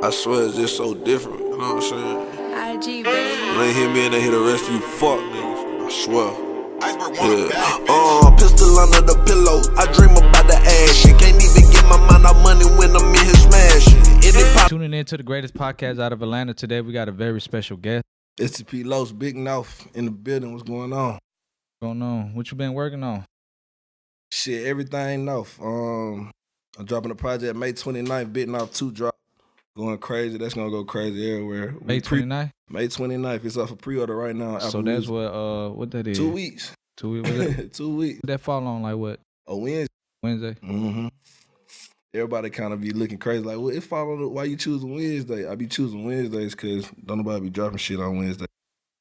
I swear it's just so different, you know what I'm saying? IG, baby. When they hear me and they hear the rest of you fuck niggas, I swear. Pistol under the pillow, I dream about the action. Can't even get my mind out money when I'm in here smashing. Tuning in to the greatest podcast out of Atlanta today. We got a very special guest. Stp Los, Big Mouth in the building. What's going on? What's going on? What you been working on? Shit, everything off. I'm dropping a project May 29th, Big Mouth 2 drop. Going crazy. That's gonna go crazy everywhere. May 29th? May 29th. It's up for pre-order right now. So that's what that is? 2 weeks. 2 weeks? Was that? 2 weeks. That fall on like what? A Wednesday. Wednesday? Mm-hmm. Everybody kind of be looking crazy like, well, it fall on why you choosing Wednesday? I be choosing Wednesdays because don't nobody be dropping shit on Wednesday.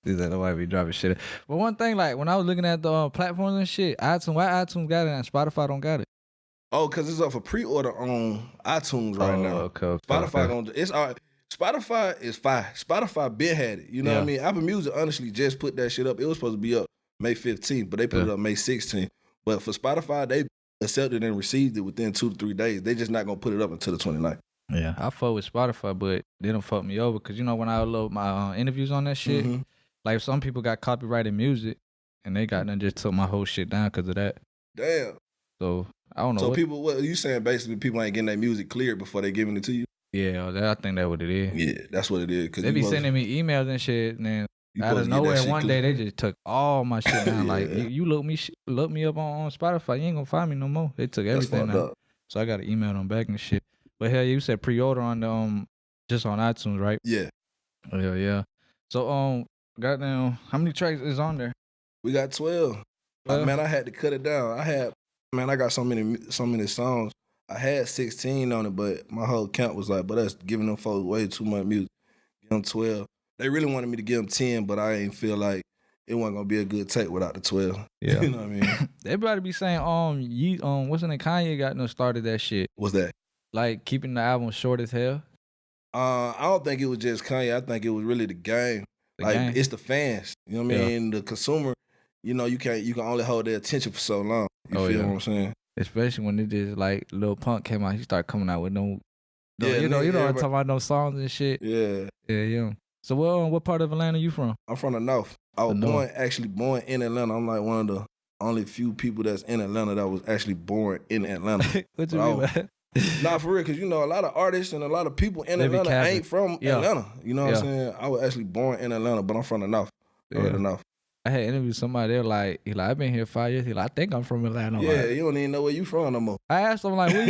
Is that nobody be dropping shit? But one thing, like when I was looking at the platforms and shit, why iTunes got it and Spotify don't got it? Oh, because it's up for pre-order on iTunes right now. Okay. Spotify gonna it's all right. Spotify is fire. Spotify been had it. You know what I mean? Apple Music honestly just put that shit up. It was supposed to be up May 15th, but they put it up May 16th. But for Spotify, they accepted and received it within 2 to 3 days. They just not gonna put it up until the 29th. Yeah, I fuck with Spotify, but they don't fuck me over because you know when I upload my interviews on that shit, like some people got copyrighted music and they got done just took my whole shit down because of that. Damn. So I don't know. So people, what you saying? Basically, people ain't getting their music cleared before they giving it to you. Yeah, I think that's what it is. Yeah, that's what it is. They be sending me emails and shit, and then out of nowhere, one day they just took all my shit down. Like you look me up on Spotify, you ain't gonna find me no more. They took everything down. So I got to email them back and shit. But hell, you said pre-order on the just on iTunes, right? Yeah. Yeah. So goddamn, how many tracks is on there? We got 12. Man, I had to cut it down. I got so many songs. I had 16 on it, but my whole count was like, but that's giving them folks way too much music. Give them 12. They really wanted me to give them 10, but I ain't feel like it wasn't gonna be a good take without the 12. Yeah. You know what I mean? Everybody be saying, what's the name? Kanye got started that shit. What's that? Like keeping the album short as hell. I don't think it was just Kanye. I think it was really the game. It's the fans. You know what I mean? The consumer. You know, you can only hold their attention for so long. You feel what I'm saying? Especially when it just like Lil Pump came out, he started coming out with you know I'm talking about those songs and shit. Yeah. So what part of Atlanta you from? I'm from the North. I was born in Atlanta. I'm like one of the only few people that's in Atlanta that was actually born in Atlanta. What you mean by that? Nah, for real, because you know a lot of artists and a lot of people in Atlanta ain't from Atlanta. You know what I'm saying? I was actually born in Atlanta, but I'm from the North. The North. I had interviewed somebody, they're like, I've been here 5 years. He like, I think I'm from Atlanta. Yeah, you don't even know where you from no more. I asked him, like, where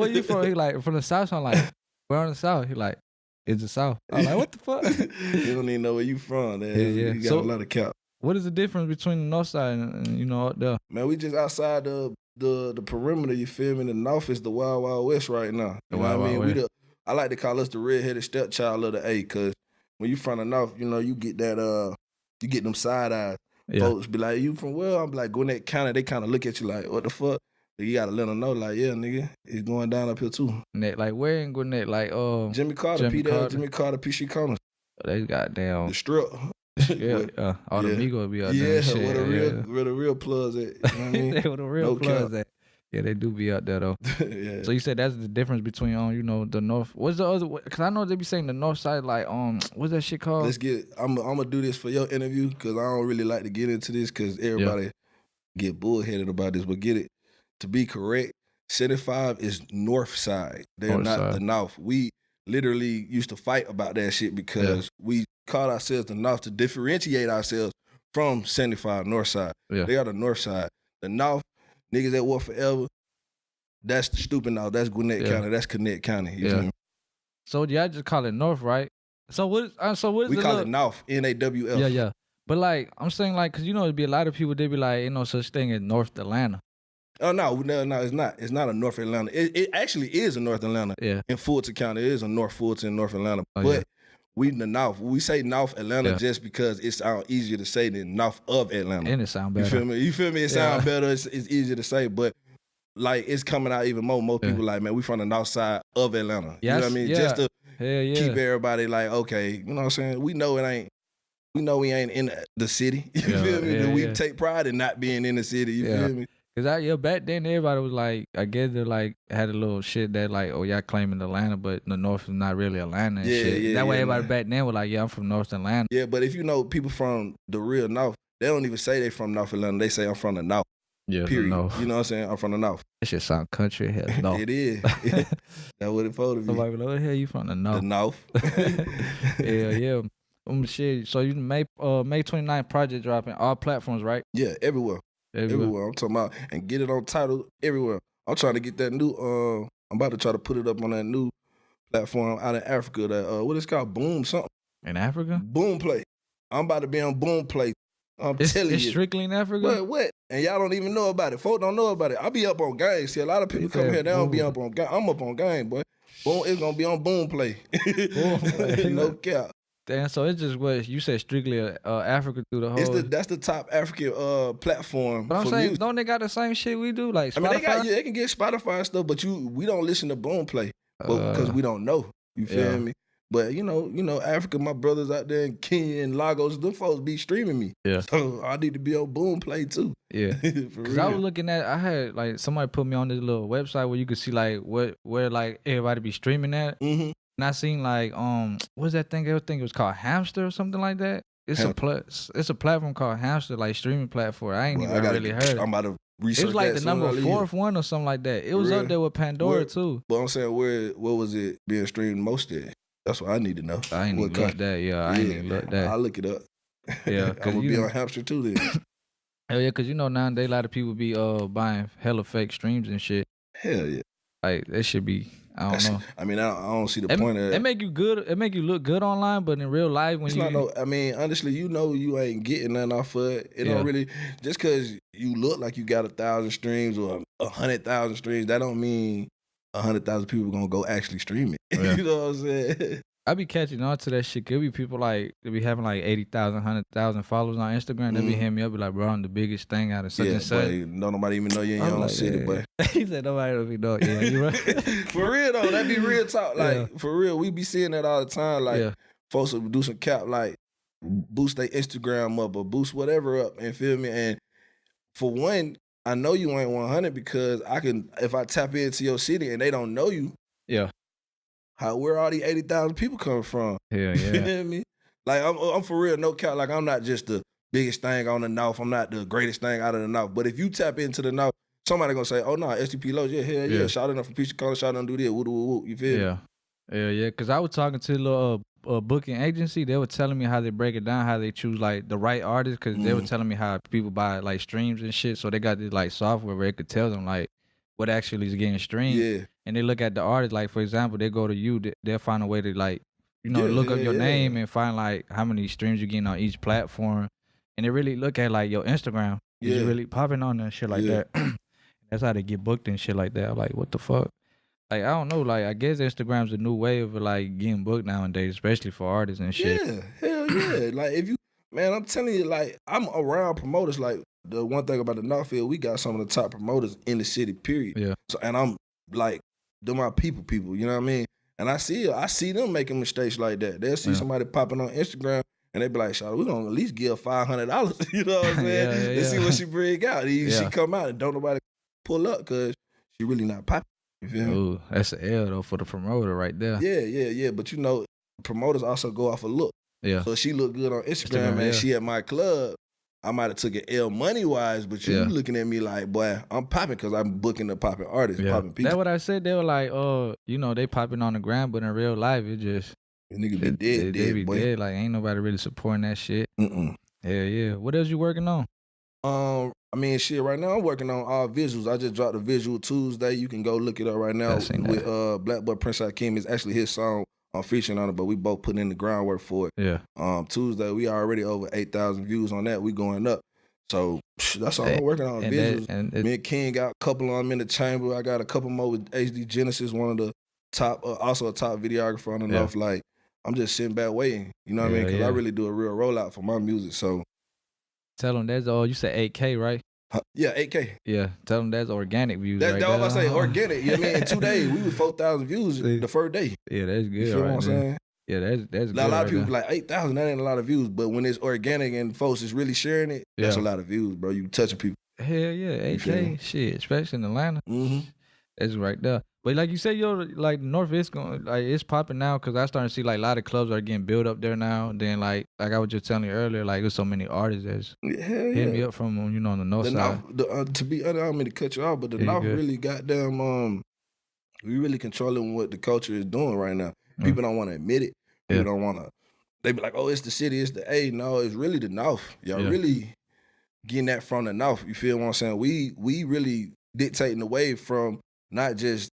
you from? He like, from the South. So I'm like, where on the South? He like, it's the South. I'm like, what the fuck? You don't even know where you from. Man. Yeah. You got a lot of cap. What is the difference between the North side and you know, out there? Man, we just outside the perimeter, you feel me? The North is the Wild Wild West right now. You know what I mean? I like to call us the redheaded stepchild of the A, because when you from the North, you know, you get that, you get them side eyes. Yeah. Folks be like, you from where? I'm like, Gwinnett County. They kind of look at you like, what the fuck? But you got to let them know, like, yeah, nigga, it's going down up here too. Like, where in Gwinnett? Like, Jimmy Carter, Jimmy Carter, P.C. Corners. They got down. The strip. All the Migos be out there. Yeah, where the real plugs at. You know what I mean? Where the real plugs at. Yeah, they do be out there though. Yeah. So you said that's the difference between you know, the North. What's the other? Because I know they be saying the North side, like what's that shit called? I'm gonna do this for your interview because I don't really like to get into this because everybody get bullheaded about this. But get it to be correct. 75 is North side. They're not the North. We literally used to fight about that shit because we called ourselves the North to differentiate ourselves from 75 North side. Yeah. They are the North side. The North. Niggas that war forever, that's the stupid North. That's Gwinnett County. That's Connect County. You feel me? So y'all just call it North, right? So what is we call it North, NAWF. Yeah. But like, I'm saying like, cause you know, it'd be a lot of people, they be like, ain't no such thing as North Atlanta. Oh, no, it's not. It's not a North Atlanta. It actually is a North Atlanta. Yeah. In Fulton County, it is a North Fulton, North Atlanta. But we in the North. We say North Atlanta just because it sounds easier to say than North of Atlanta. And it sound better. You feel me? It sounds better. It's easier to say, but like it's coming out even more. Most people like, man, we from the North side of Atlanta. You know what I mean? Just to keep everybody like, okay, you know what I'm saying? We know we ain't in the city. You feel me? We take pride in not being in the city. You feel me? Cause back then everybody was like, I guess they like had a little shit that like, oh y'all claiming Atlanta, but the North is not really Atlanta and shit. That way everybody back then was like, yeah, I'm from North Atlanta. Yeah, but if you know people from the real North, they don't even say they from North Atlanta. They say I'm from the North. Yeah, period. The North. You know what I'm saying? I'm from the North. That shit sound country hell. No. It is. That's what it supposed to be. Somebody be like, what the hell you from the North? The North. Yeah. Shit. So you May 29th project dropping all platforms, right? Yeah, everywhere. Everywhere. I'm talking about and get it on title everywhere. I'm trying to get that new. I'm about to try to put it up on that new platform out in Africa. That what is called Boom something. In Africa? Boom Play. I'm about to be on Boom Play. I'm telling you. It's strictly in Africa? What? And y'all don't even know about it. Folks don't know about it. I be up on game. See, a lot of people come here, they don't be up on game. I'm up on game, boy. Boom, it's gonna be on Boom Play. Boom Play. No cap. Damn, so it's just what you said strictly Africa through the whole. That's the top African platform. But I'm saying, music. Don't they got the same shit we do? Like Spotify? I mean, they can get Spotify and stuff, but we don't listen to Boom Play because we don't know. You feel me? But you know, Africa, my brothers out there in Kenya and Lagos, them folks be streaming me. Yeah. So I need to be on Boom Play too. Yeah. Because I was looking at, I had like somebody put me on this little website where you could see like where like everybody be streaming at. Mm-hmm. And I seen like what's that thing? I think it was called Hamster or something like that. It's a platform called Hamster, like streaming platform. I ain't even really heard it. I'm about to research. It was like the number 4th one or something like that. It was up there with Pandora too. But I'm saying where was it being streamed most at? That's what I need to know. I ain't even look that. Yeah, I ain't even look that. I'll look it up. Yeah, I'm gonna be on Hamster too then. Hell yeah, because nowadays a lot of people be buying hella fake streams and shit. Hell yeah. Like that should be. I don't know. I mean, I don't see the point of that. It make you good. It make you look good online, but in real life, when I mean, honestly, you ain't getting nothing off of it. It don't really just because you look like you got 1,000 streams or 100,000 streams. That don't mean 100,000 people gonna go actually stream it. Yeah. You know what I'm saying? I be catching on to that shit. Could be people like they be having like 80,000, 100,000 followers on Instagram. They be hitting me up, be like, "Bro, I'm the biggest thing out of such and such." Don't nobody even know you in your own city, but he said nobody don't even know. Yeah, you right. For real though, that be real talk. Like for real, we be seeing that all the time. Like folks will do some cap, like boost their Instagram up or boost whatever up, and feel me. And for one, I know you ain't 100 because if I tap into your city and they don't know you. Yeah. Where all these 80,000 people coming from? Yeah. You know what I mean? Like I'm for real, no cap. Like I'm not just the biggest thing on the North. I'm not the greatest thing out of the North. But if you tap into the North, somebody gonna say, "Oh no, Stp Los, yeah. Shout out for Peach Color, shout out do this, woo. You feel me? Yeah. Because I was talking to a little booking agency. They were telling me how they break it down, how they choose like the right artists. Because they were telling me how people buy like streams and shit. So they got this like software where it could tell them like what actually is getting streamed. Yeah. And they look at the artist, like for example, they go to you, they'll find a way to like, look up your name and find like how many streams you're getting on each platform. And they really look at like your Instagram. Is you really popping on and shit like that. That's how they get booked and shit like that. I'm like, what the fuck? Like, I don't know. Like, I guess Instagram's a new way of like getting booked nowadays, especially for artists and shit. Yeah, hell yeah. Like I'm telling you, like I'm around promoters. Like the one thing about the Northfield, we got some of the top promoters in the city, period. Yeah. So, and I'm like, they're my people, you know what I mean? And I see them making mistakes like that. They'll see somebody popping on Instagram and they be like, "Shawty, we're gonna at least give $500." You know what I'm saying? And see what she bring out. She come out and don't nobody pull up because she really not popping. You feel me? Ooh, that's an L though for the promoter right there. Yeah. But promoters also go off a look. Yeah. So she look good on Instagram and she at my club. I might have took an L money-wise, but you looking at me like, boy, I'm popping because I'm booking the popping artists, popping people. That's what I said. They were like, they popping on the ground, but in real life, it just... Niggas be dead, they be boy. dead. Like, ain't nobody really supporting that shit. Yeah. What else you working on? I mean, shit, right now I'm working on all visuals. I just dropped a visual Tuesday. You can go look it up right now with Black Prince Hakeem. It's actually his song. I'm featuring on it, but we both putting in the groundwork for it. Yeah. Tuesday, we already over 8,000 views on that. We going up. So that's all I'm working on. Visuals. Me and King got a couple on them in the chamber. I got a couple more with HD Genesis, one of the top, also a top videographer on the North. Like, I'm just sitting back waiting. You know what I mean? Because I really do a real rollout for my music. So tell them that's all. You said 8K, right? Yeah, 8K. Yeah, tell them that's organic views. That's all I say, organic. You know what I mean? In 2 days, we was 4,000 views the first day. Yeah, that's good. You feel what I'm saying? Yeah, that's good. A lot of people be like 8,000. That ain't a lot of views, but when it's organic and folks is really sharing it, that's a lot of views, bro. You touching people. Hell yeah, AK shit, especially in Atlanta. It's right there. But like you said, like North is going, like it's popping now because I starting to see like a lot of clubs are getting built up there now. Then like I was just telling you earlier, like there's so many artists that's hit me up from on the north side. To be honest, I don't mean to cut you off, but the North really goddamn we really controlling what the culture is doing right now. People don't want to admit it. People don't want to. They be like, oh, it's the city, it's the A. No, it's really the North. Y'all really getting that from the North. You feel what I'm saying? We really dictating the way from not just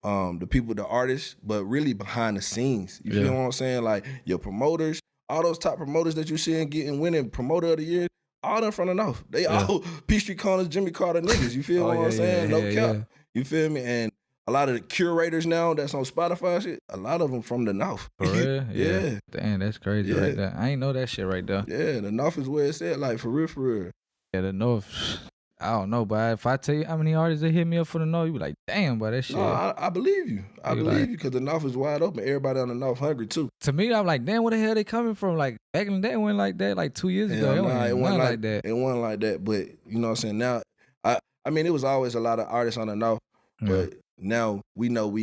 the people, the artists, but really behind the scenes. You feel what I'm saying? Like your promoters, all those top promoters that you see winning promoter of the year, all them from the North. They all Peachtree Corners, Jimmy Carter niggas. You feel what I'm saying? No cap. You feel me? And a lot of the curators now that's on Spotify shit, a lot of them from the North. For real? Yeah. Damn, that's crazy right there. I ain't know that shit right there. Yeah, the North is where it's at, like for real, for real. Yeah, the North, I don't know, but if I tell you how many artists that hit me up for the North, you be like, damn, but that shit. No, I believe you. I believe you because the North is wide open. Everybody on the North hungry too. To me, I'm like, damn, where the hell they coming from? Like back in the day, it went like that, like 2 years ago. It wasn't like that. It wasn't like that, but you know what I'm saying? Now, I mean, it was always a lot of artists on the North, but now we know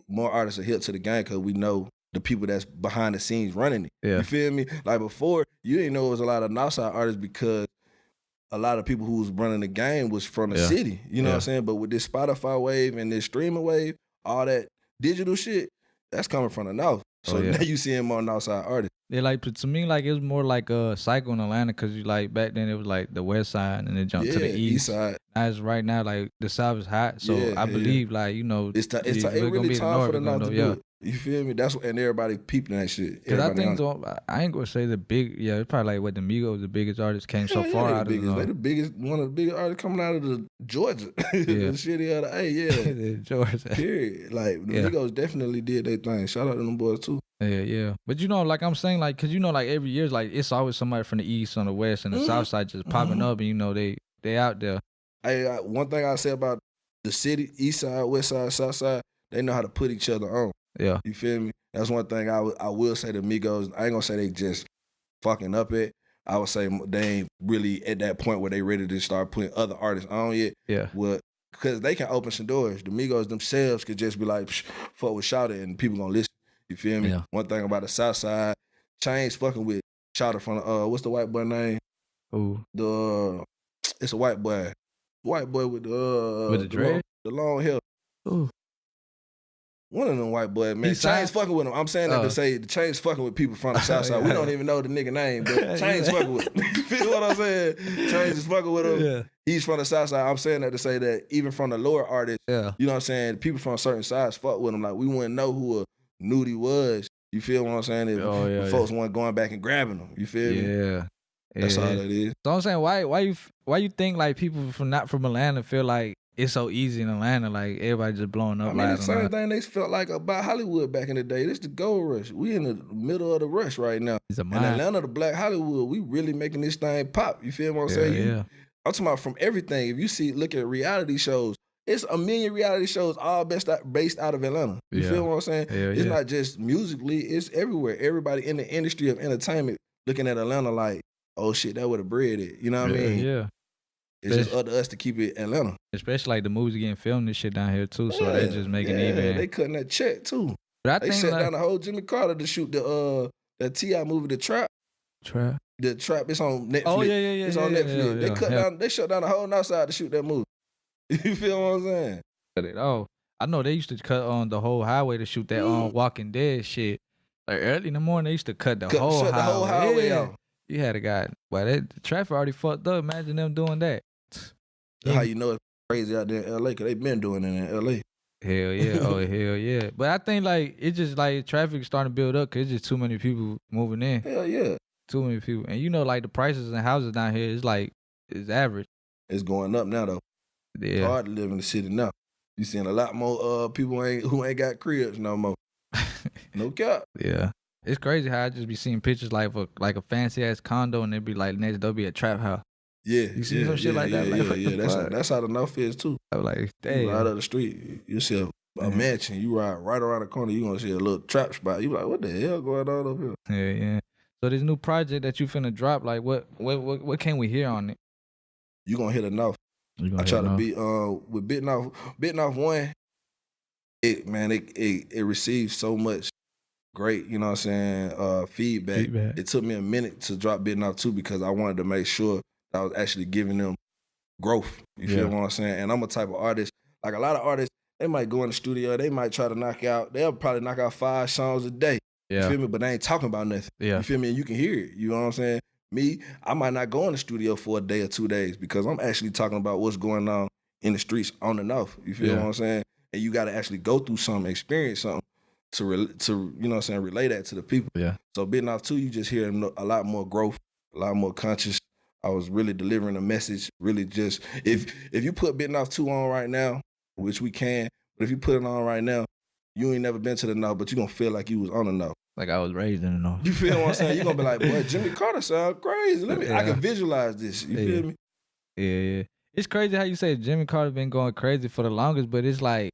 more artists are hip to the game because we know the people that's behind the scenes running it. You feel me? Like before, you didn't know it was a lot of Northside artists because a lot of people who was running the game was from the city. You know what I'm saying? But with this Spotify wave and this streaming wave, all that digital shit, that's coming from the North. So now you seeing more Northside artists. Yeah, like to me, like it was more like a cycle in Atlanta because you like back then it was like the West Side and then jumped to the East Side. As right now, like the South is hot, so I believe like it's really time for the North to do it. You feel me? That's what, and everybody peeping that shit. Because I think I ain't gonna say the big. Yeah, it's probably like what the Migos, the biggest artists, came so far out of the North. They the biggest, one of the biggest artists coming out of the Georgia. The shitty out of the Georgia. Period. Like the Migos definitely did their thing. Shout out to them boys too. Yeah. But you know, like I'm saying, like, cause you know, like every year, like it's always somebody from the East, on the West, and the South Side just popping up, and you know they out there. Hey, one thing I say about the city, East Side, West Side, South Side, they know how to put each other on. Yeah. You feel me? That's one thing I will say to Migos. I ain't gonna say they just fucking up it. I would say they ain't really at that point where they ready to start putting other artists on yet. Yeah. Well, because they can open some doors. The Migos themselves could just be like, fuck with Shawty and people gonna listen. You feel me? Yeah. One thing about the South Side, Chainz fucking with Shawty from what's the white boy name? Who? It's a white boy. White boy with the dread? The long hair. Ooh. One of them white boys, man. Chainz fucking with him. I'm saying that to say the Chainz fucking with people from the South Side. We don't even know the nigga name, but Chainz fucking with him. You feel what I'm saying? Chainz is fucking with him. Yeah. He's from the South Side. I'm saying that to say that even from the lower artists, you know what I'm saying, people from certain sides fuck with him. Like we wouldn't know who a Nudie was. You feel what I'm saying? If folks weren't going back and grabbing them. You feel me? Yeah. That's all that is. So I'm saying, why you think like people not from Atlanta feel like it's so easy in Atlanta, like everybody just blowing up? I mean, the same thing they felt like about Hollywood back in the day. This the gold rush. We in the middle of the rush right now. In Atlanta, the Black Hollywood, we really making this thing pop. You feel what I'm saying? I'm talking about from everything. If you look at reality shows, it's a million reality shows all based out of Atlanta. You feel what I'm saying? It's not just musically, it's everywhere. Everybody in the industry of entertainment looking at Atlanta like, oh shit, that where the bread is. You know what I mean? Yeah. It's just up to us to keep it Atlanta. Especially like the movies getting filmed and shit down here too, so they just making even. They cutting that check too. But they shut down the whole Jimmy Carter to shoot that T.I. movie, The Trap. The Trap, it's on Netflix. Oh yeah. It's on Netflix. They shut down the whole North Side to shoot that movie. You feel what I'm saying? Oh, I know they used to cut on the whole highway to shoot that Walking Dead shit. Like early in the morning, they used to cut the whole highway out. You had a guy, but the traffic already fucked up. Imagine them doing that. How you know it's crazy out there in L.A. because they been doing it in L.A. Hell yeah. Oh, hell yeah. But I think like it's just like traffic starting to build up because it's just too many people moving in. Hell yeah. Too many people. And you know like the prices in houses down here is like, it's average. It's going up now though. Yeah. It's hard to live in the city now. You seeing a lot more people who ain't got cribs no more. No cap. Yeah. It's crazy how I just be seeing pictures like a fancy ass condo and it be like next there'll be a trap house. Yeah. You see some shit like that? That's how the North is too. I'm like, damn. You ride up the street, you see a mansion, you ride right around the corner, you gonna see a little trap spot. You like, what the hell going on up here? Yeah. So this new project that you finna drop, like what can we hear on it? you gonna hit enough. I try to be with Bitten Off 1. It received so much great, you know what I'm saying, feedback. It took me a minute to drop Bitten Off 2 because I wanted to make sure that I was actually giving them growth. You feel what I'm saying? And I'm a type of artist, like a lot of artists, they might go in the studio, they might try to they'll probably knock out 5 songs a day. You feel me? But they ain't talking about nothing. You feel me? And you can hear it. You know what I'm saying? Me, I might not go in the studio for a day or 2 days because I'm actually talking about what's going on in the streets on and off. You feel what I'm saying? And you got to actually go through something, experience something to you know what I'm saying, relay that to the people. So Bitten Off 2, you just hear a lot more growth, a lot more conscious. I was really delivering a message, really just, if you put Bitten Off 2 on right now, which we can, but if you put it on right now, you ain't never been to the North, but you're going to feel like you was on the North. Like I was raised in the North. You feel what I'm saying? You're going to be like, boy, Jimmy Carter sound crazy. I can visualize this. You feel me? Yeah. It's crazy how you say Jimmy Carter been going crazy for the longest, but it's like,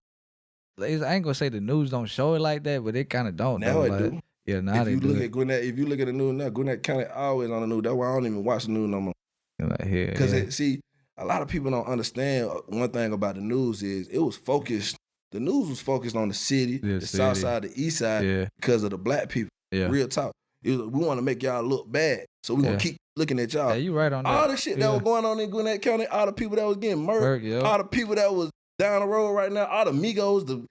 I ain't going to say the news don't show it like that, but it kind of don't. Now it do. Yeah, now if you look at the news now, Gwinnett County always on the news. That's why I don't even watch the news no more. Because see, a lot of people don't understand one thing about the news is it was focused. The news was focused on the city, the south side, the east side, because of the black people. Real talk. We want to make y'all look bad, so we gonna keep looking at y'all. Yeah, you right on that. All the shit that was going on in Gwinnett County, all the people that was getting murdered, all the people that was down the road right now, all the Migos,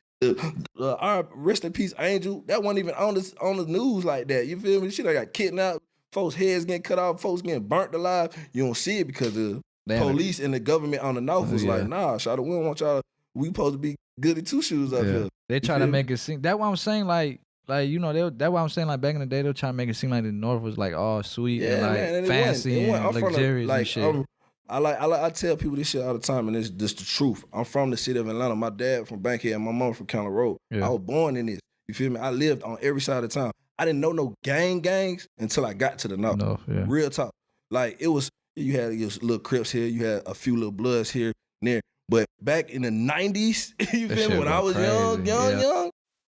our rest in peace Angel, that wasn't even on the news like that. You feel me? Shit, I got kidnapped, folks' heads getting cut off, folks getting burnt alive. You don't see it because the police and the government on the North was like, nah, we don't want y'all. We supposed to be goody two shoes up here. They try to make it seem. That's what I'm saying. Like you know, that's why I'm saying. Like back in the day, they were trying to make it seem like the North was like all sweet and like and fancy and luxurious and shit. I tell people this shit all the time, and it's just the truth. I'm from the city of Atlanta. My dad from Bankhead and my mom from County Road. I was born in this. You feel me? I lived on every side of town. I didn't know no gangs until I got to the North. Real talk. Like it was, you had your little Crips here, you had a few little Bloods here and there. But back in the 90s, you feel me? When I was young,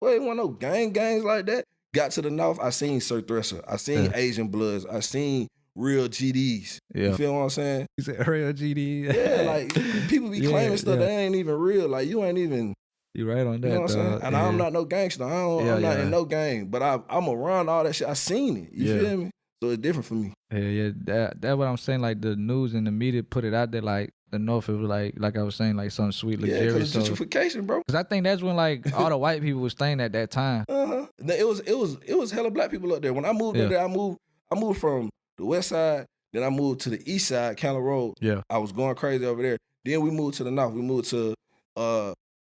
well, it wasn't no gangs like that. Got to the North, I seen Sir Thresher. I seen Asian Bloods. I seen real GDs. You feel what I'm saying? You said real GDs? Yeah, like people be claiming stuff that ain't even real. Like you ain't even. You right on that. You know what I'm saying? And I'm not no gangster. I'm not in no gang. But I'm around all that shit. I seen it. You feel me? So it's different for me. Yeah. That's what I'm saying. Like the news and the media put it out there like the North, it was like I was saying, like some sweet luxurious. Yeah, gentrification, bro. Because I think that's when like all the white people was staying at that time. It was hella black people up there. When I moved up there, I moved from the west side, then I moved to the east side, County Road. Yeah. I was going crazy over there. Then we moved to the North. We moved to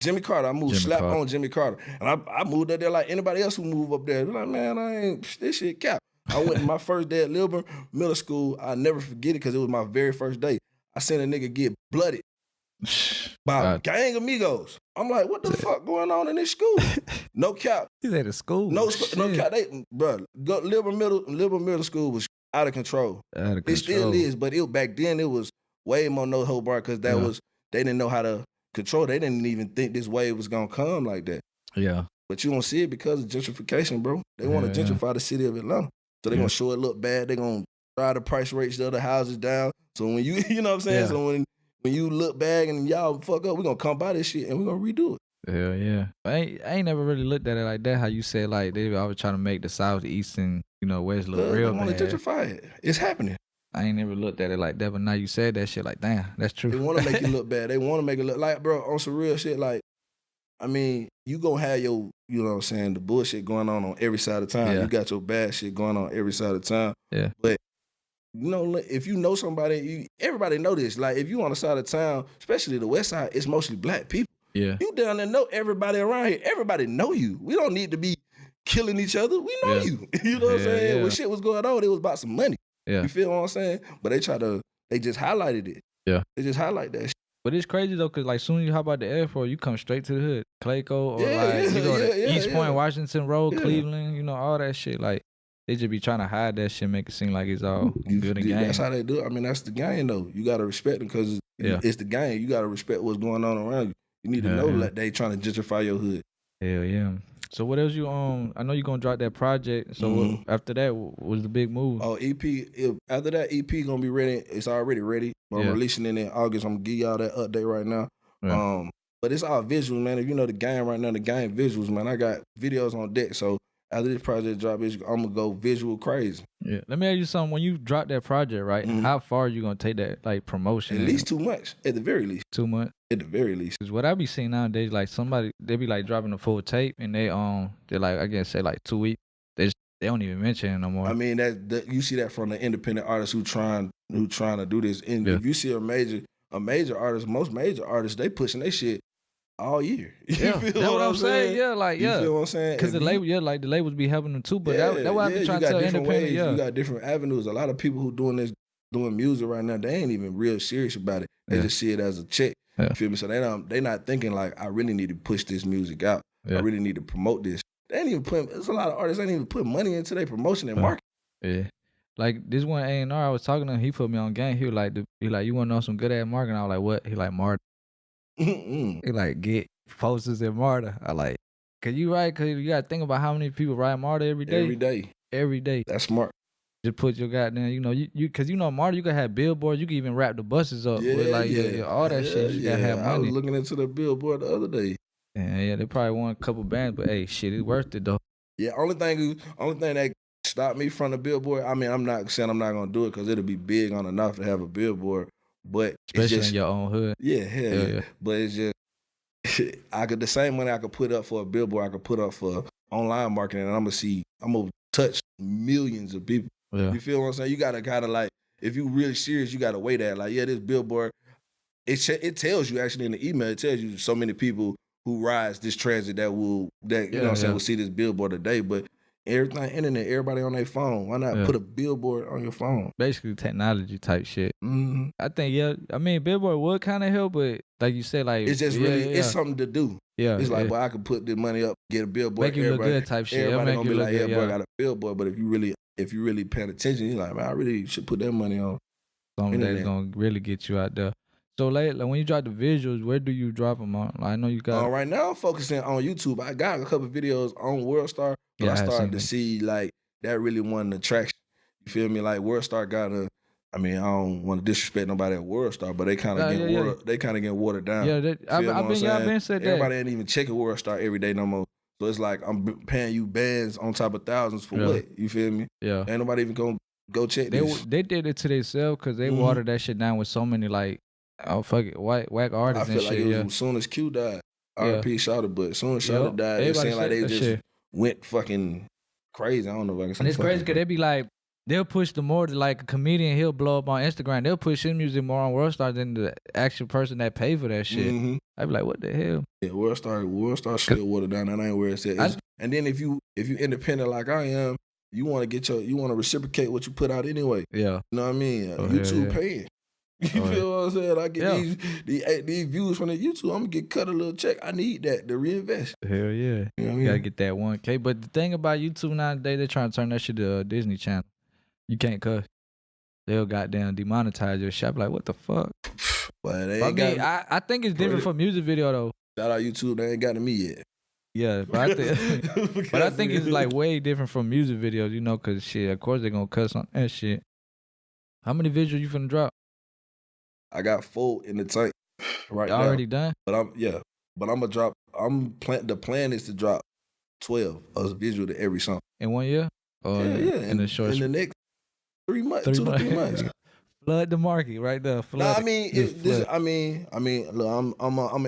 Jimmy Carter. I moved on Jimmy Carter. And I moved up there like anybody else who moved up there. They're like, man, this shit cap. I went my first day at Lilburn Middle School. I'll never forget it because it was my very first day. I seen a nigga get blooded by a gang of Migos. I'm like, what the fuck going on in this school? No cap. He's at a school. No cap. Lilburn Middle School was out of control. It still is, but back then it was way more no hold bar because they didn't know how to control. They didn't even think this wave was gonna come like that. Yeah. But you don't see it because of gentrification, bro. They want to gentrify the city of Atlanta. So they're gonna show it look bad. They're gonna drive the price rates the other houses down. So when you know what I'm saying? So when you look back and y'all fuck up, we're gonna come by this shit and we're gonna redo it. Hell yeah. I ain't never really looked at it like that, how you said like they always trying to make the South, the East, and West look real bad. They want to gentrify it. It's happening. I ain't never looked at it like that, but now you said that shit like, damn, that's true. They want to make you look bad. They want to make it look like, bro, on some real shit, like, I mean, you gonna have your, you know what I'm saying, the bullshit going on every side of town. You got your bad shit going on every side of town. Yeah. But if you know somebody, everybody know this. Like, if you on the side of town, especially the west side, it's mostly black people. Yeah. You down there know everybody around here. Everybody know you. We don't need to be killing each other. We know you. You know what I'm saying? When shit was going on, it was about some money. Yeah. You feel what I'm saying? But they just highlighted it. Yeah. They just highlight that shit. But it's crazy though, cause like soon as you hop out the airport, you come straight to the hood, Clayco, or you go to East Point, Washington Road, Cleveland, all that shit. Like they just be trying to hide that shit, make it seem like it's all good and game. That's how they do it. I mean, that's the game though. You gotta respect them because it's the game. You gotta respect what's going on around you. You need to know that they trying to gentrify your hood. Hell yeah. So what else you I know you're gonna drop that project. So what, after that, what was the big move? Oh, EP. After that, EP gonna be ready. It's already ready. But I'm releasing it in August. I'm gonna give y'all that update right now. Yeah. But it's all visuals, man. If you know the game right now, the game visuals, man. I got videos on deck. So after this project drop, I'm gonna go visual crazy. Yeah. Let me ask you something. When you drop that project, right? How far are you gonna take that like promotion? At least 2 months. At the very least. 2 months. At the very least. Cause what I be seeing nowadays, like somebody they be like dropping a full tape and they're like I guess say like 2 weeks. They don't even mention it no more. I mean that you see that from the independent artists who trying to do this. And if you see a major artist, most major artists, they pushing their shit all year. Yeah, that's what I'm saying. Yeah, like you feel what I'm saying? Because the labels be helping them too. But that's what I be trying to tell independent. Yeah, you got different avenues. A lot of people who doing music right now, they ain't even real serious about it. They just see it as a check. Yeah. You feel me? So they not thinking like I really need to push this music out. Yeah. I really need to promote this. They ain't even put. There's a lot of artists ain't even put money into their promotion and marketing. Yeah. Like this one A&R I was talking to him, he put me on game. He was like, you want to know some good ass marketing? I was like, what? He like Marta. He like get posters in Marta. I like, cause you gotta think about how many people ride Marta every day. Every day. That's smart. Just put your goddamn, you cause Marta, you can have billboards. You can even wrap the buses up with like all that shit. You gotta have money. I was looking into the billboard the other day. Yeah, they probably want a couple bands, but hey, shit, it's worth it though. Yeah, only thing that stopped me from the billboard. I mean, I'm not saying I'm not gonna do it because it'll be big on enough to have a billboard, but especially it's just, in your own hood. Yeah, hell yeah. But it's just the same money I could put up for a billboard, I could put up for online marketing, and I'm gonna touch millions of people. Yeah. You feel what I'm saying? You gotta kind of like, if you really serious, you gotta weigh that. Like, yeah, this billboard, it tells you actually in the email, it tells you so many people who rides this transit that will see this billboard today. But everything internet, everybody on their phone. Why not put a billboard on your phone? Basically technology type shit. Mm-hmm. I think I mean billboard would kind of help, but like you said, like it's just it's something to do. Yeah, it's like, well, I could put this money up, get a billboard. Make you look good type shit. Everybody gonna be like, yeah, boy, I got a billboard. But if you really paying attention, you're like, man, I really should put that money on. Something that's gonna really get you out there. So like when you drop the visuals, where do you drop them on? Like, I know you got. Right now I'm focusing on YouTube. I got a couple videos on WorldStar, but I started to see like that really wasn't the traction. You feel me? Like WorldStar got a. I mean, I don't want to disrespect nobody at WorldStar, but they kind of get watered down. Yeah, I've been said that. Everybody ain't even checking WorldStar every day no more. So it's like I'm paying you bands on top of thousands for what? You feel me? Yeah. Ain't nobody even gonna go check this. They did it to themselves because they watered that shit down with so many like. Oh fuck it, whack artists and shit. I feel like it was as soon as Q died, R.P. Shawty, but as soon as Shawty died, it seemed like they just went fucking crazy. I don't know if I can say. And it's crazy because they be like, they'll push the more like a comedian, he'll blow up on Instagram. They'll push his music more on WorldStar than the actual person that paid for that shit. Mm-hmm. I be like, what the hell? Yeah, WorldStar still watered down. That ain't where it's at. And then if you independent like I am, you want to reciprocate what you put out anyway. Yeah, you know what I mean? YouTube paying. You feel what I'm saying? I get these views from the YouTube. I'm gonna get cut a little check. I need that to reinvest. Hell yeah. You know what I mean? Gotta get that 1K. But the thing about YouTube nowadays, they're trying to turn that shit to a Disney Channel. You can't cuss. They'll goddamn demonetize your shit. Like, what the fuck? But I think it's different from music video though. Shout out YouTube, they ain't got to me yet. Yeah, but I think it's like way different from music videos, you know, cause shit, of course they're gonna cuss on that shit. How many visuals you finna drop? I got 4 in the tank right now. Already done? But I'm gonna drop. The plan is to drop 12 as visual to every song in 1 year. In the next 3 months, 2 to 3 months. Flood the market right there. Look, I'm an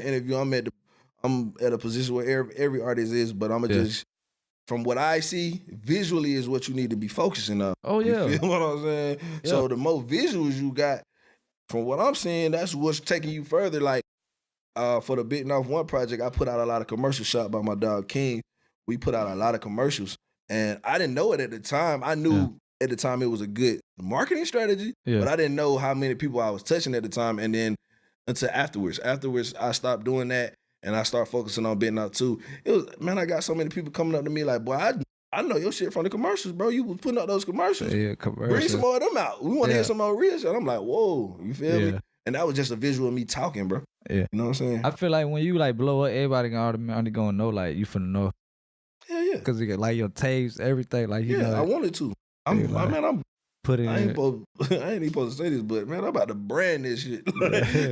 interview. I'm at a position where every artist is, but I'm just. From what I see, visually is what you need to be focusing on. Oh yeah, you feel what I'm saying? Yeah. So the more visuals you got. From what I'm seeing, that's what's taking you further. Like, for the Bitten Off One project, I put out a lot of commercials shot by my dog King. We put out a lot of commercials. And I didn't know it at the time. I knew at the time it was a good marketing strategy, but I didn't know how many people I was touching at the time. And then until afterwards. Afterwards, I stopped doing that, and I started focusing on Bitten Off 2. I got so many people coming up to me like, boy, I know your shit from the commercials, bro. You was putting up those commercials. Yeah, commercials. Bring some more of them out. We want to hear some more real shit. I'm like, whoa, you feel me? And that was just a visual of me talking, bro. Yeah. You know what I'm saying? I feel like when you like blow up, everybody automatically gonna know, like, you finna know. yeah. Because you get like your tapes, everything. Like, you know. I wanted to. I'm put in. I ain't even supposed to say this, but man, I'm about to brand this shit.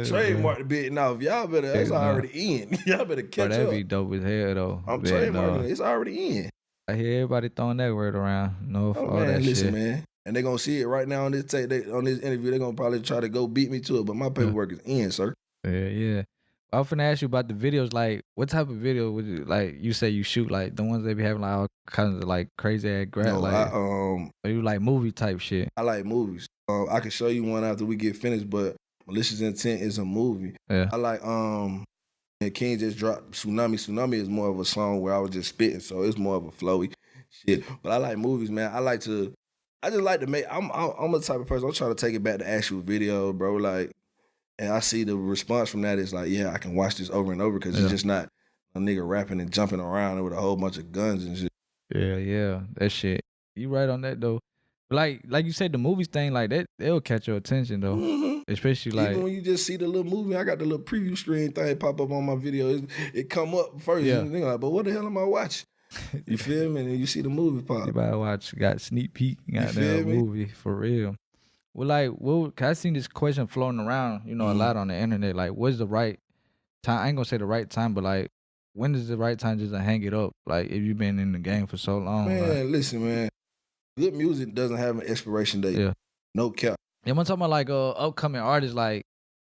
Trademark the bit now. Y'all better, it's already in. Y'all better catch up. That be dope as hell though. I'm trademarking it. It's already in. I hear everybody throwing that word around. No, for all that listen, shit. Man. And they gonna see it right now on this tape. On this interview, they gonna probably try to go beat me to it, but my paperwork is in, sir. Yeah. I was finna ask you about the videos. Like, what type of video would you like? You say you shoot like the ones they be having like all kinds of like crazy ass grab. No, like, or you like movie type shit? I like movies. I can show you one after we get finished, but Malicious Intent is a movie. Yeah. I like and King just dropped Tsunami. Tsunami is more of a song where I was just spitting, so it's more of a flowy shit. But I like movies, man. I just like to make. I'm the type of person. I'm trying to take it back to actual video, bro. Like. And I see the response from that is like, yeah, I can watch this over and over because it's just not a nigga rapping and jumping around with a whole bunch of guns and shit. Yeah, that shit. You right on that though. Like you said, the movies thing, like that, they'll catch your attention though. Mm-hmm. Especially like even when you just see the little movie, I got the little preview screen thing pop up on my video. It come up first, and you like, but what the hell am I watching? You feel me? And then you see the movie pop. You better watch. Got sneak peek. Got that movie for real. Well, like, cause I seen this question floating around, you know, a lot on the internet. Like, what's the right time? I ain't gonna say the right time, but like, when is the right time just to hang it up? Like, if you've been in the game for so long. Man, listen, man. Good music doesn't have an expiration date. Yeah. No cap. Yeah, I'm talking about like upcoming artists, like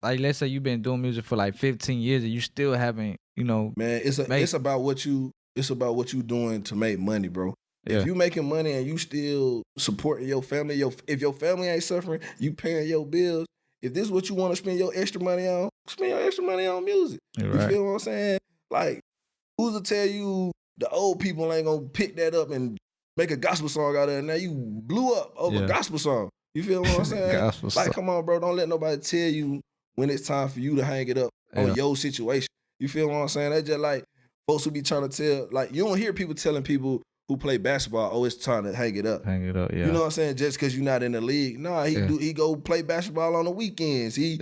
let's say you've been doing music for like 15 years and you still haven't, you know. Man, it's about what you doing to make money, bro. Yeah. If you making money and you still supporting your family, if your family ain't suffering, you paying your bills. If this is what you want to spend your extra money on, spend your extra money on music. You feel what I'm saying? Like, who's to tell you the old people ain't gonna pick that up and make a gospel song out of it? Now you blew up over a gospel song. You feel what I'm saying? Like, come on, bro. Don't let nobody tell you when it's time for you to hang it up on your situation. You feel what I'm saying? That's just like folks who be trying to tell, like, you don't hear people telling people who play basketball, oh, it's time to hang it up. Hang it up, yeah. You know what I'm saying? Just because you're not in the league. Nah, he go play basketball on the weekends. He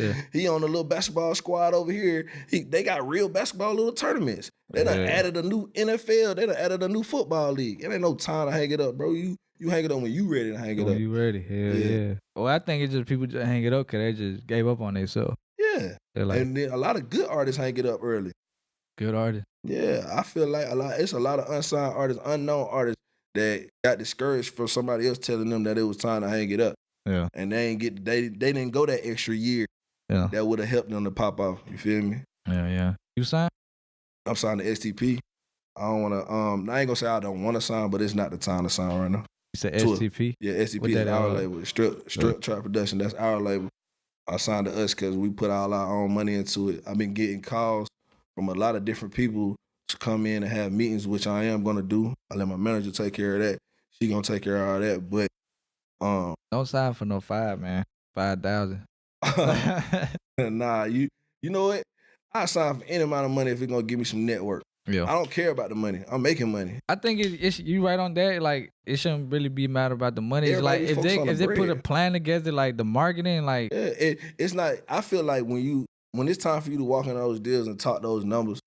on a little basketball squad over here. They got real basketball little tournaments. They done added a new NFL. They done added a new football league. It ain't no time to hang it up, bro. You hang it up when you ready to hang it up. When you ready, hell yeah. Well, I think it's just people just hang it up because they just gave up on themselves. Yeah. Like, and then a lot of good artists hang it up early. Good artists. Yeah, I feel like it's a lot of unsigned artists, unknown artists that got discouraged from somebody else telling them that it was time to hang it up. Yeah. And they didn't go that extra year. Yeah. That would have helped them to pop off. You feel me? Yeah. You signed? I'm signed to Stp. I don't wanna I ain't gonna say I don't wanna sign, but it's not the time to sign right now. You said Stp? Yeah, Stp is our label. Strip Trap Production, that's our label. I signed to us because we put all our own money into it. I've been getting calls from a lot of different people to come in and have meetings, which I am gonna do. I let my manager take care of that. She gonna take care of all that. But don't sign for no 5, man. 5,000. Nah, you know what? I sign for any amount of money if it's gonna give me some network. Yeah. I don't care about the money. I'm making money. I think it's you right on that. Like, it shouldn't really be matter about the money. It's like if they put a plan together, like the marketing, like it's not. I feel like when it's time for you to walk in those deals and talk those numbers,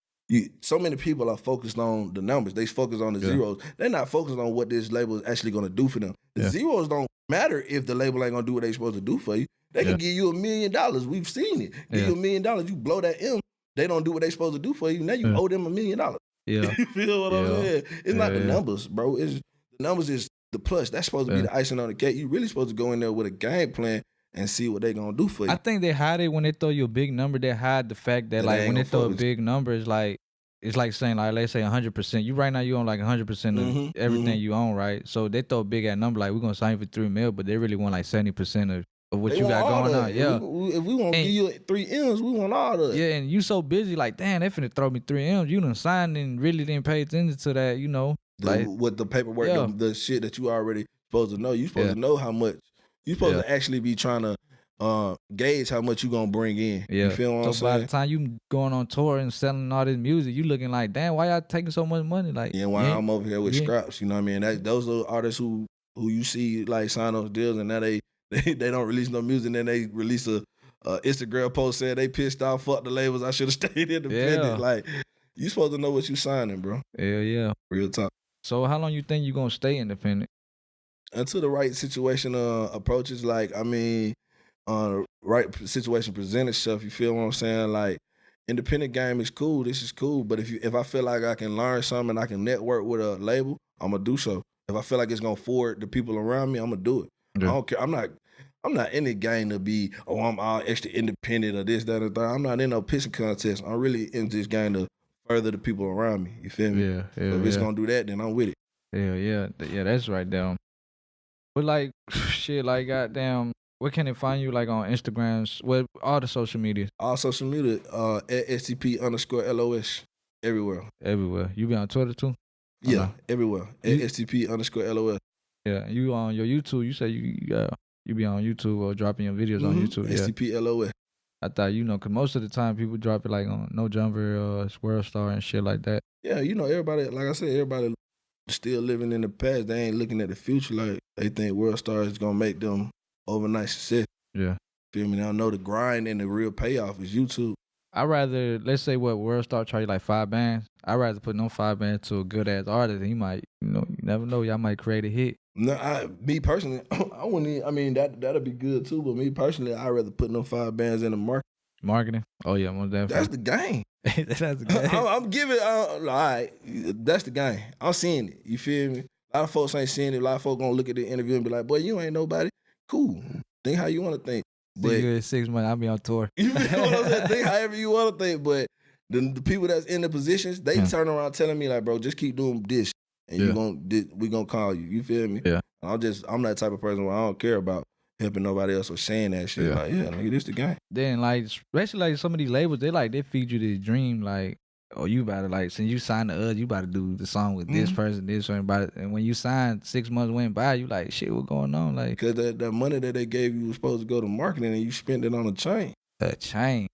so many people are focused on the numbers. They focus on the zeros. They're not focused on what this label is actually going to do for them. The zeros don't matter if the label ain't going to do what they're supposed to do for you. They can give you $1 million. We've seen it. Give you $1 million. You blow that M. They don't do what they're supposed to do for you. Now you owe them $1 million. Yeah. You feel what I'm saying? It's not the numbers, bro. The numbers is the plus. That's supposed to be the icing on the cake. You really supposed to go in there with a game plan and see what they gonna do for you. I think they hide it when they throw you a big number. They hide the fact that like when they throw a big number, it's like saying like let's say 100%. You right now you own like 100% of everything you own, right? So they throw a big ass number like we're gonna sign you for $3 million, but they really want like 70% of what you got going on. Yeah. If we want to give you 3 M's, we want all of it. Yeah, and you so busy like damn, they finna throw me 3 M's. You done signed and really didn't pay attention to that, you know. With the paperwork, the shit that you already supposed to know. You supposed to know how much. You supposed to actually be trying to gauge how much you gonna bring in. Yeah. You feel what I'm saying? By the time you going on tour and selling all this music, you looking like, damn, why y'all taking so much money? Like, I'm over here with scraps. You know what I mean? Those are artists who you see like sign those deals and now they don't release no music and then they release a Instagram post saying they pissed off, fuck the labels, I should have stayed independent. Like, you supposed to know what you signing, bro. Yeah. Real talk. So how long you think you gonna stay independent? Until the right situation approaches. Like, I mean, right situation present itself. You feel what I'm saying? Like, independent game is cool. This is cool. But if I feel like I can learn something and I can network with a label, I'm gonna do so. If I feel like it's gonna forward the people around me, I'm gonna do it. Yeah. I don't care. I'm not in the game to be, I'm all extra independent or this, that, or that. I'm not in no pitching contest. I'm really in this game to further the people around me. You feel me? Yeah. So if it's gonna do that, then I'm with it. Yeah. That's right down. But like, shit, like goddamn, where can they find you? Like on Instagrams, with all the social media. All social media, at STP_LOS, everywhere. Everywhere. You be on Twitter too? Yeah, no? Everywhere. At STP_LOS. Yeah, you on your YouTube? You say you be on YouTube or dropping your videos on YouTube? Yeah. STP LOS. I thought cause most of the time people drop it like on No Jumper or World Star and shit like that. Yeah, everybody, like I said, everybody still living in the past. They ain't looking at the future. Like, they think World Star is gonna make them overnight success. Yeah. Feel me? They don't know the grind and the real payoff is YouTube. I'd rather, let's say what World Star charge you like 5 bands. I'd rather put no 5 bands to a good ass artist. And he might, you never know, y'all might create a hit. No, me personally, I wouldn't even, I mean, that'd be good too, but me personally, I'd rather put them 5 bands in the marketing. Oh yeah, most definitely. That's the game. That's the game. I'm giving, all right, that's the game. I'm seeing it, you feel me? A lot of folks ain't seeing it. A lot of folks gonna look at the interview and be like, boy, you ain't nobody. Cool. Think how you wanna think. But you in 6 months, I'll be on tour. You feel what I'm saying? Think however you wanna think, but the people that's in the positions, they turn around telling me like, bro, just keep doing this. And we gonna call you. You feel me? Yeah. I'm that type of person where I don't care about helping nobody else or saying that shit. Yeah. Like, yeah, nigga, this the game. Then like, especially like some of these labels, they feed you this dream like, oh, you about to like, since you signed to us, you about to do the song with this person, this person, and when you signed, 6 months went by, you like, shit, what going on? Like, because that money that they gave you was supposed to go to marketing, and you spent it on a chain. A chain.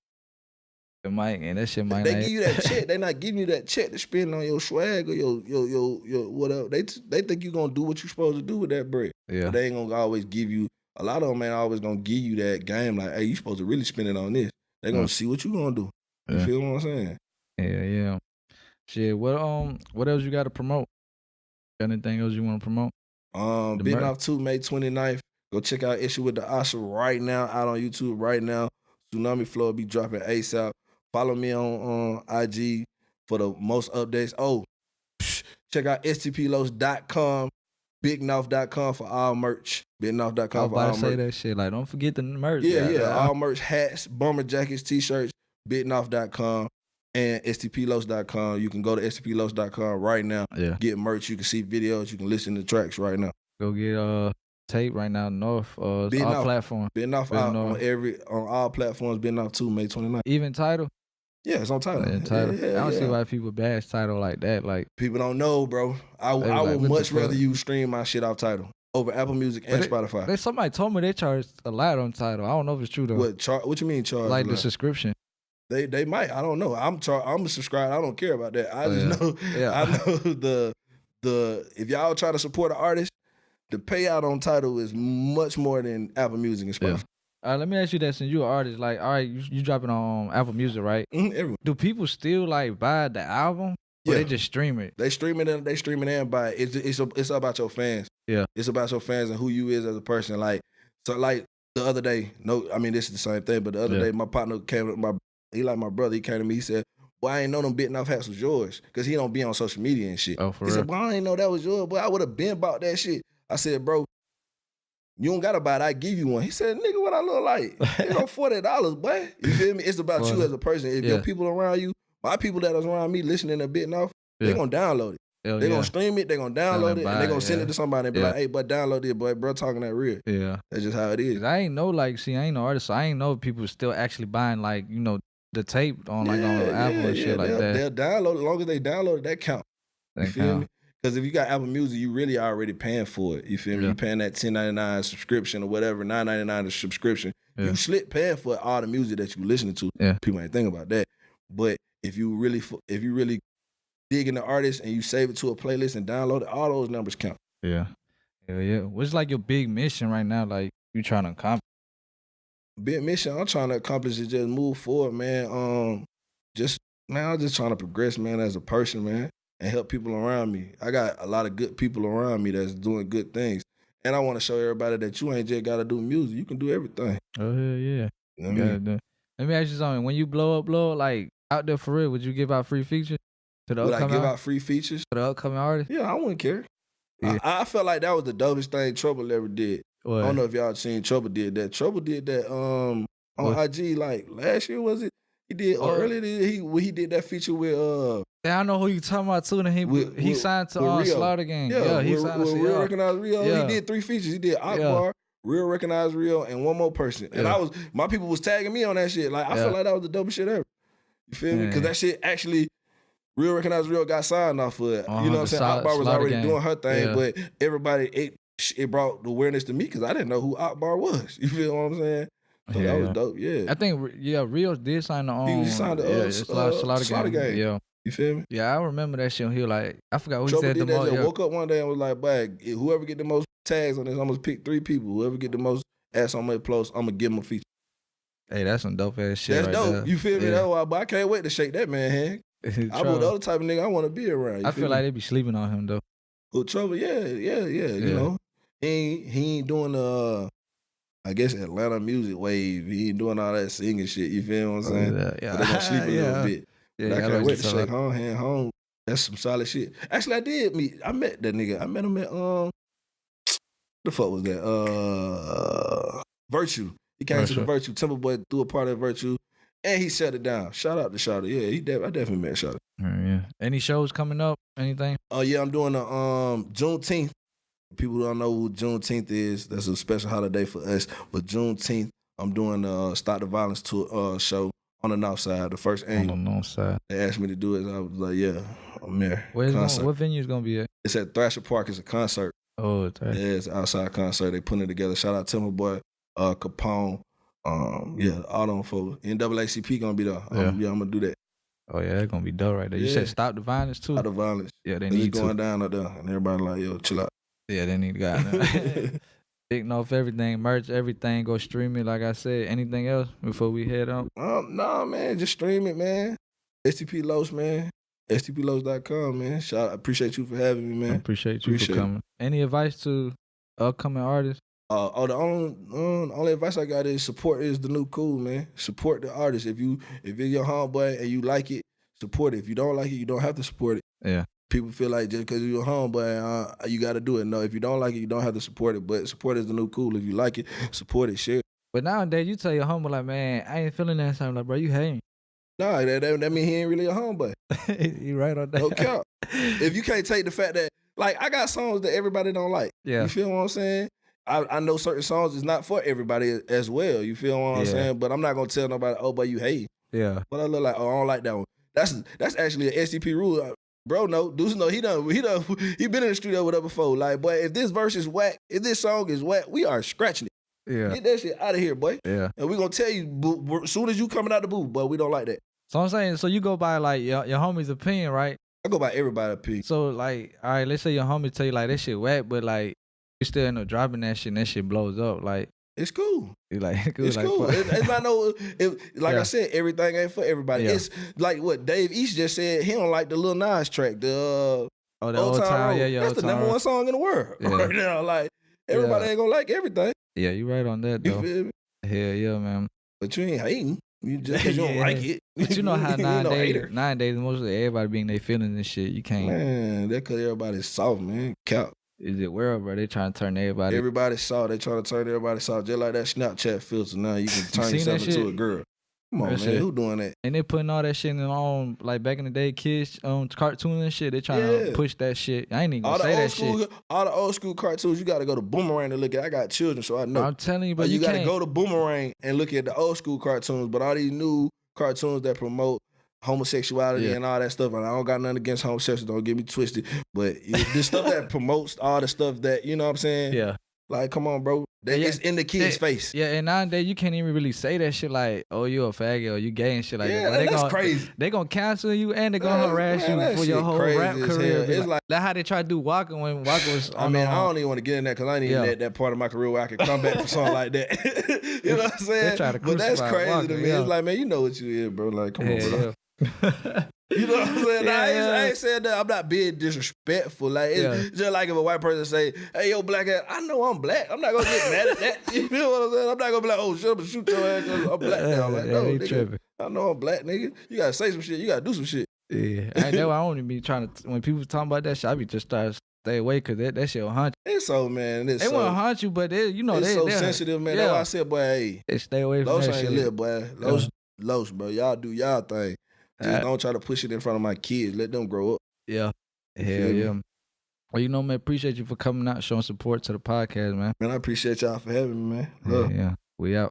It might, and that shit might. They give you that check. They not giving you that check to spend on your swag or your whatever. They think you gonna do what you supposed to do with that bread. Yeah. But they ain't gonna always give you. A lot of them ain't always gonna give you that game. Like, hey, you supposed to really spend it on this. They gonna see what you gonna do. You feel what I'm saying? Yeah. Shit. What else you got to promote? Got anything else you want to promote? Big Off 2, May 29th. Go check out Issue with the Asha right now, out on YouTube right now. Tsunami Flow will be dropping ASAP. Follow me on IG for the most updates. Oh, check out stplos.com, bignorth.com for all merch. Bignorth.com for all merch. I was about to say that shit. Like, don't forget the merch. Yeah. All merch, hats, bomber jackets, t-shirts, bignorth.com and stplos.com. You can go to stplos.com right now. Yeah. Get merch. You can see videos. You can listen to tracks right now. Go get tape right now, North, all platforms. Big North out on all platforms. Big North 2, May 29th. Even Tidal? Yeah, it's on Tidal. I don't see why people bash Tidal like that. Like, people don't know, bro. I would much rather you stream my shit off Tidal over Apple Music and Spotify. Somebody told me they charge a lot on Tidal. I don't know if it's true though. What you mean charge? Like the subscription. They might. I don't know. I'm subscribed. I don't care about that. I just know. Yeah. I know the if y'all try to support an artist, the payout on Tidal is much more than Apple Music and Spotify. All right, let me ask you that. Since you're an artist, like, all right, you dropping on Apple Music, right? Everyone. Do people still like buy the album? Or they just stream it? They stream it and buy it. It's about your fans. Yeah. It's about your fans and who you is as a person. Like, so like the other day, this is the same thing, but the other day my partner came up, he like my brother, he came to me, he said, well, I ain't know them Big North hats was yours. Cause he don't be on social media and shit. Oh, for real? He said, well, I ain't know that was yours, but I would have been bought that shit. I said, bro, you don't gotta buy it, I give you one. He said, nigga, what I look like? $40, boy. You feel me? It's about you as a person. If your people around you, my people that is around me listening to Big North, they gonna download it. They gonna stream it, they gonna download it, and they gonna send it to somebody and be like, hey, but download it, boy, bro, talking that real. Yeah. That's just how it is. I ain't know, I ain't no artist, so I ain't know if people still actually buying, the tape on, on Apple and shit like that. They'll download it. As long as they download it, that count. You feel me? Because if you got Apple Music, you really already paying for it. You feel me? You paying that $10.99 subscription or whatever, $9.99 the subscription. You slip paying for all the music that you listening to. Yeah. People ain't think about that. But if you really dig in the artist and you save it to a playlist and download it, all those numbers count. Yeah. Yeah. What's your big mission right now? Like, you trying to accomplish? Big mission I'm trying to accomplish is just move forward, man. I'm just trying to progress, man, as a person, man. and help people around me. I got a lot of good people around me that's doing good things. And I want to show everybody that you ain't just got to do music. You can do everything. Oh, hell yeah. You know what I mean? Let me ask you something. When you blow up, like, out there for real, would you give out free features to the Would upcoming I give out free features? To the upcoming artists? Yeah, I wouldn't care. Yeah. I felt like that was the dopest thing Trouble ever did. What? I don't know if y'all seen Trouble did that. Trouble did that on IG like last year, was it? He did, or earlier he did that feature with Yeah, I know who you talking about too. And he signed to Slaughter Gang. Yeah, he signed to Real Recognized Rio. Yeah. He did 3 features. He did Akbar, Real Recognized Rio, and one more person. And my people was tagging me on that shit. Like I felt like that was the dopest shit ever. You feel me? Because that shit actually, Real Recognized Rio got signed off of it. You know what I'm saying? Akbar was already doing her thing, but everybody, it brought the awareness to me because I didn't know who Akbar was. You feel what I'm saying? So that was dope, I think, Rio did sign the he signed the Slaughter Gang. Yeah. You feel me? Yeah, I remember that shit. He was like, I forgot who Trouble he said did the most. Woke up one day and was like, "Bag, whoever get the most tags on this, I'm gonna pick 3 people. Whoever get the most ass on my post, I'm gonna give them a feature." Hey, that's some dope ass shit. That's right dope. You feel me? That's why, but I can't wait to shake that man hand. I'm the other type of nigga I want to be around. I feel like they be sleeping on him though. Well, Trouble, yeah. You know, he ain't doing I guess Atlanta music wave. He ain't doing all that singing shit. You feel what I'm saying? Yeah. But they gonna sleep a little bit. Yeah, but I can't wait to shake hand home. That's some solid shit. Actually, I met that nigga. I met him at the fuck was that? Virtue. He came to the Virtue. Timberboy threw a party at Virtue, and he shut it down. Shout out to Shawty. Yeah, I definitely met Shawty. Yeah. Any shows coming up? Anything? Oh yeah, I'm doing the Juneteenth. People don't know who Juneteenth is. That's a special holiday for us. But Juneteenth, I'm doing the Stop the Violence tour show on the North Side, the first annual. On the North Side. They asked me to do it. I was like, yeah, I'm there. What venue is gonna be at? It's at Thrasher Park. It's a concert. Oh, it's right. Yeah, it's an outside concert. They putting it together. Shout out Timberboy, Capone. All them folks. NAACP gonna be there. I'm gonna do that. Oh yeah, that's gonna be dope right there. You said Stop the Violence too? Stop the Violence. Yeah, they need going down up there. And everybody like, yo, chill out. Yeah, they need to go out there. Big off everything, merch, everything. Go stream it, like I said. Anything else before we head out? No, man. Just stream it, man. Stp Los, man. STPLos.com, man. I appreciate you for having me, man. I appreciate you for coming. Any advice to upcoming artists? The only advice I got is support is the new cool, man. Support the artist. If you're your homeboy and you like it, support it. If you don't like it, you don't have to support it. Yeah. People feel like just because you're a homeboy, you got to do it. No, if you don't like it, you don't have to support it. But support is the new cool. If you like it, support it, share it. But nowadays, you tell your homeboy, like, man, I ain't feeling that. So I'm like, bro, you hate me. Nah, that mean he ain't really a homeboy. You right on that. No cap. If you can't take the fact that, like, I got songs that everybody don't like. Yeah. You feel what I'm saying? I know certain songs is not for everybody as well. You feel what I'm saying? But I'm not going to tell nobody, oh, but you hate. Yeah. But I look like, oh, I don't like that one. That's actually an STP rule. Bro, no, dudes know he been in the studio with us before. Like, boy, if this verse is whack, if this song is whack, we are scratching it. Yeah. Get that shit out of here, boy. Yeah. And we gonna tell you as soon as you coming out the booth, but we don't like that. So I'm saying, so you go by like your homie's opinion, right? I go by everybody's opinion. So like, all right, let's say your homie tell you like that shit whack, but like you still end up dropping that shit and that shit blows up. Like, it's cool. It's cool. It's not I said, everything ain't for everybody. Yeah. It's like what Dave East just said. He don't like the Lil Nas track, the Old Time Road. That's the number one song in the world right now. Like everybody ain't gonna like everything. Yeah, you right on that though. You feel me? Hell yeah, man. But you ain't hating. You just cause you don't like it. But you know how nowadays mostly everybody being their feelings and shit. You can't. Man, that cause everybody's soft, man. Cap. Is it world, bro? They trying to turn everybody. Everybody's soft. They trying to turn everybody soft. Just like that Snapchat filter. Now you can turn yourself into a girl. Come on, man. Who doing that? And they putting all that shit on, like back in the day, kids on cartoons and shit. They trying to push that shit. I ain't even gonna say that shit. All the old school cartoons, you got to go to Boomerang to look at. I got children, so I know. I'm telling you, but you got to go to Boomerang and look at the old school cartoons. But all these new cartoons that promote homosexuality and all that stuff, and I don't got nothing against homosexuals, don't get me twisted, but the stuff that promotes all the stuff that, you know what I'm saying? Yeah. Like, come on, bro. It's in the kid's face. Yeah, and nowadays you can't even really say that shit like, oh, you a faggot or you gay and shit like that. Yeah, that's crazy. They gonna cancel you and they gonna harass you for your whole rap career. It's like that's how they try to do Walker when Walker was I don't even want to get in that because I ain't even that part of my career where I can come back for something like that. You know what I'm saying? They try to but that's crazy Walker, to me. It's like, man, you know what you is, bro. Like, come on, bro. You know what I'm saying? Yeah, I ain't saying that. I'm not being disrespectful. Like it's just like if a white person say, "Hey, yo, black ass," I know I'm black. I'm not gonna get mad at that. You feel what I'm saying? I'm not gonna be like, "Oh, shut up and shoot your ass because I'm black now." Like, no, nigga. Tripping. I know I'm black, nigga. You gotta say some shit. You gotta do some shit. Yeah, that's why I don't even be trying to. When people talking about that shit, I be just trying to stay away because that shit will haunt you. It's so, man. They won't haunt you, but it's so sensitive, man. That's why I said, boy, hey, they stay away from that shit. Ain't lit, boy. Los, bro. Y'all do y'all thing. Just don't try to push it in front of my kids. Let them grow up. Yeah. Hell yeah. Well, man, appreciate you for coming out, showing support to the podcast, man. Man, I appreciate y'all for having me, man. Yeah. We out.